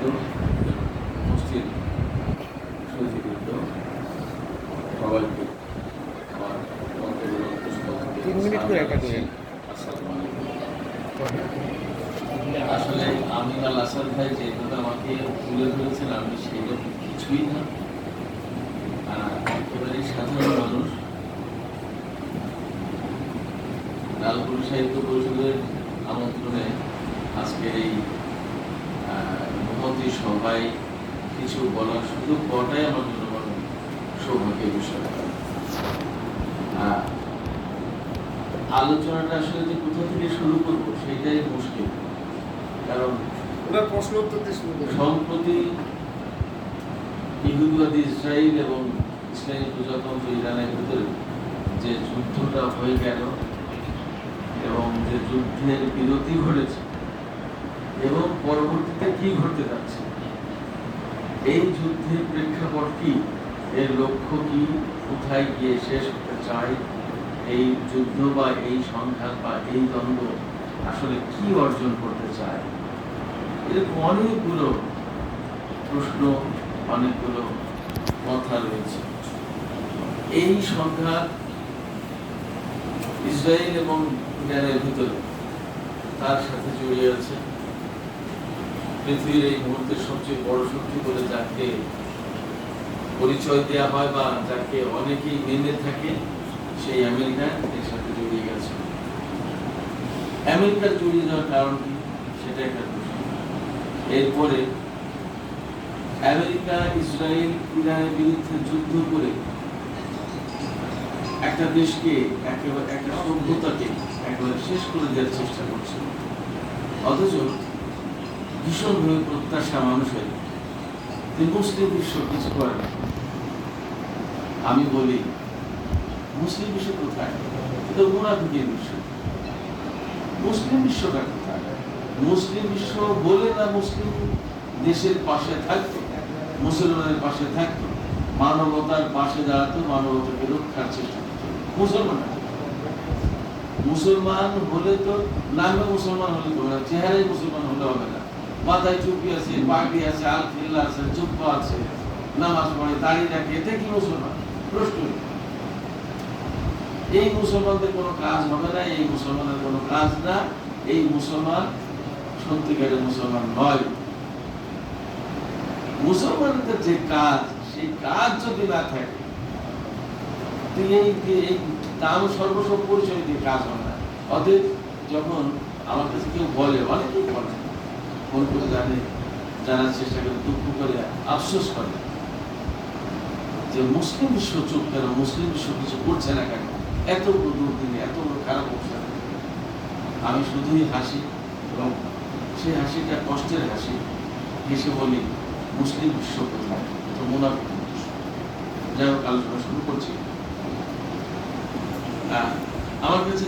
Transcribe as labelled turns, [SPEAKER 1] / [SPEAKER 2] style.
[SPEAKER 1] সম্মানিত উপস্থিত সুধীবৃন্দ, সবাইকে আমার আসসালামু আলাইকুম। আসলে আমিন আল আসাদ ভাই যে কথা আমাকে তুলে ধরেছেন, আমি সেটা কিছুই না, একেবারে সাধারণ মানুষ। লালপুর সাহিত্য পরিষদের আমন্ত্রণে আজকের এই মহতী সভায় কিছু বলার সুযোগ পাওয়াটাই আমার জন্য বড় সৌভাগ্যের বিষয়। আলোচনাটা আসলে যে কোথা থেকে শুরু করবো সেটাই মুশকিল, কারণ সম্প্রতি ইহুদিবাদী ইসরায়েল এবং ইসলামী প্রজাতন্ত্র ইরানের ভিতরে যে যুদ্ধটা হয়ে গেল এবং যে যুদ্ধের বিরতি ঘটেছে এবং পরবর্তীতে কি ঘটতে যাচ্ছে, এই যুদ্ধের প্রেক্ষাপট কি, এর লক্ষ্য কি, কোথায় গিয়ে শেষ হতে চায় এই যুদ্ধ বা এই সংঘাত বা এই দ্বন্দ্ব, আসলে কি অর্জন করতে চায়, এরকম অনেকগুলো প্রশ্ন, অনেকগুলো কথা রয়েছে। এই সংঘাত ইসরায়েল এবং ইরানের ভিতরে তার সাথে জড়িয়ে আছে পৃথিবীর এই মুহূর্তের সবচেয়ে বড় শক্তি বলে যাকে পরিচয় দেওয়া হয় বা যাকে অনেকেই মেনে থাকে, সেই আমেরিকা এর সাথে জড়িয়ে গেছে। আমেরিকার জড়িয়ে যাওয়ার কারণ কি, সেটা একটা প্রশ্ন। এরপরে আমেরিকা ইসরায়েল ইরানের বিরুদ্ধে যুদ্ধ করে একটা দেশকে, একেবারে একটা সভ্যতাকে একেবারে শেষ করে দেওয়ার চেষ্টা করছে, অথচ ভীষণভাবে প্রত্যাশা মানুষের যে মুসলিম বিশ্ব কিছু করে না। আমি বলি, মুসলিম বিশ্ব কোথায়? এটা মুনাফিকের বিশ্ব। মুসলিম বিশ্বটা কোথায়? মুসলিম বিশ্ব বলে না মুসলিম দেশের পাশে থাকতো, মুসলমানের পাশে থাকতো, মানবতার পাশে দাঁড়াতো, মানবতাকে রক্ষার চেষ্টা করতো। মুসলমান হলে তো নামে মুসলমান হলে তো না, চেহারায় মুসলমান হলে হবে না। মাথায় টুপি আছে, পাগড়ি আছে, আলখিল্লা আছে, জুব্বা আছে, নামাজ পড়ে, দাঁড়িয়ে রাখে, এটা কি মুসলমান? প্রশ্ন। এই মুসলমানদের কোনো কাজ হবে না, এই মুসলমানের কোনো কাজ না, এই মুসলমান সত্যিকারের মুসলমান নয়। মুসলমানদের যে কাজ, সেই কাজ যদি না থাকে, তার সর্বস্ব পরিচয় দিয়ে কাজ হয় না। অতএব যখন আমার কাছে কেউ বলে, অনেকেই বলে, ফোন করে জানার চেষ্টা করে, দুঃখ করে, আফসোস করে যে মুসলিম বিশ্ব চুপ কেন, মুসলিম বিশ্ব কিছু করছে না কেন, এত দুর্দিনে, এত খারাপ অবস্থা। আমি শুধুই হাসি এবং সেই হাসিটা কষ্টের হাসি, হেসে বলি, মুসলিম বিশ্ব কোথায়? তো মুনাফিক বিশ্ব। যাই হোক, আলোচনা শুরু করছি। আমার কাছে